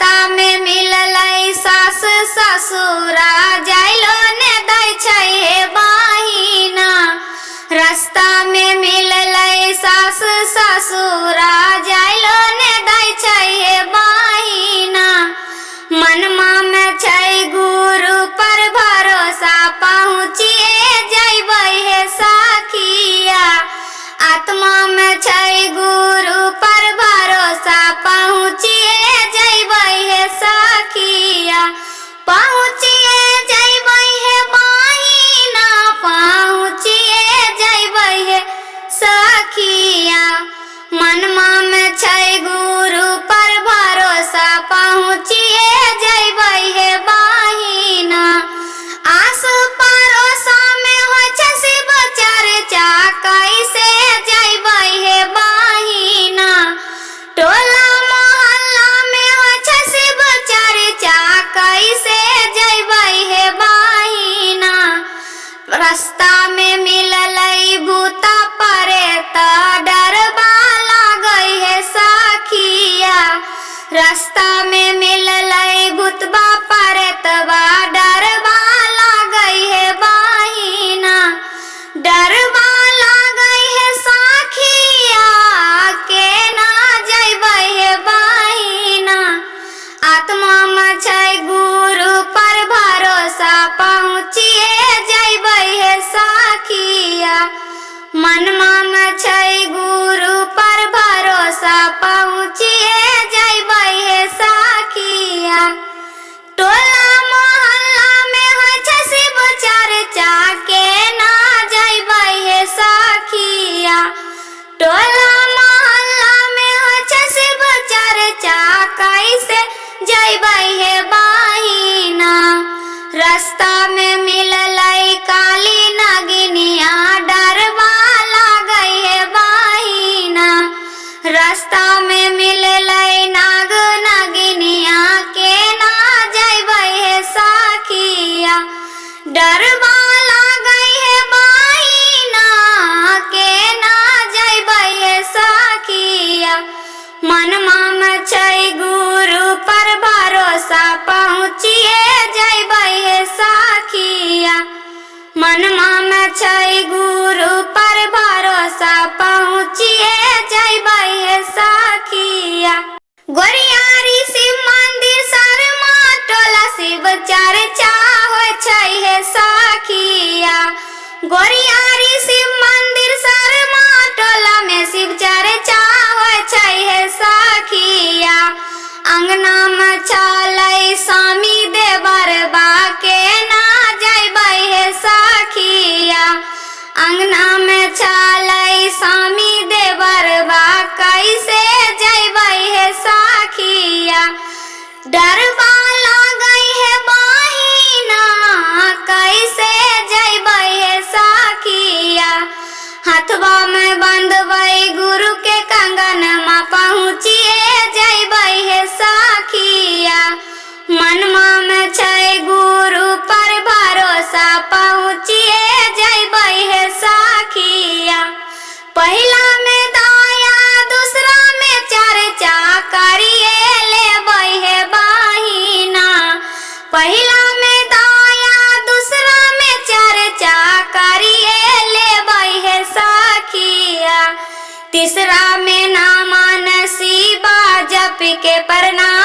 रास्ता में मिललै सास ससुरा जाइलो ने दै छै हे बहिना। रास्ता में मिललै सास ससुरा जाइलो ने दै छै हे बहिना। मनमा में छै गुरु पर भरोसा पहुँचिए जैबै हे सखिया। आत्मा में छै गुरु पर भरोसा पहुँचिए जैबै हे सखिया। पहुँचिए जैबै हे बहिना, पहुँचिए जैबै हे सखिया। मनमा में छै गुरु पर भरोसा पहुँचिए जैबै हे बहिना। आस पड़ोसा में होइ छै शिव चर्चा कैसे जैबै हे बहिना। टोला मोहल्ला में होइ छै शिव चर्चा कैसे जैबै हे बहिना। रास्ता में मिललै भूत प्रेत डरबा लागै हे सखिया। रास्ता में मिललै भूतबा प्रेतबा डरबा लागै हे बहिना। डरबा लागै हे सखिया, केना जैबै हे बहिना। आत्मा में छै गुरु पर भरोसा पहुँचिए जैबै हे सखिया। मनमा में छै गुरु पर भरोसा पहुँचिए जैबै हे सखिया। टोला मोहल्ला में होइ छै शिव चर्चा केना जैबै हे सखिया। टोला मोहल्ला में होइ छै शिव चर्चा कैसे जैबै हे बहिना। रास्ता में मिललै काली नागिनिया डरबा लागै हे बहिना। रास्ता में मिललै नाग नागिनिया केना जैबै हे सखिया। डरबा लागै हे बहिना, केना जैबै हे सखिया। मनमा में छै गुरु पर भरोसा पहुँचिए जैबै हे सखिया। मनमा में छै गुरु पर भरोसा पहुँचिए जैबै हे सखिया। गोरियारी शिव मंदिर शर्मा टोला शिव चर्चा होइ छै हे सखिया। गोरियारी शिव मंदिर शर्मा टोला में शिव चर्चा होइ छै हे सखिया। अंगना में छलै स्वामी देवरबा केना जैबै हे सखिया। अंगना में छलै स्वामी देवरबा कैसे जैबै हे सखिया। डरबा लागै हे बहिना, कैसे जैबै हे सखिया। हथवा में बंधबै गुरु के कंगनमा पहुँचिए जैबै हे सखिया। मनमा में छै गुरु पर भरोसा पहुँचिए जैबै हे सखिया। पहिला में दया दूसरा में चर्चा करिए लेबै हे बहिना। पहिला में दया दूसरा में चर्चा करिए लेबै हे सखिया। तीसरा में नाम नसीबा जप के प्रणाम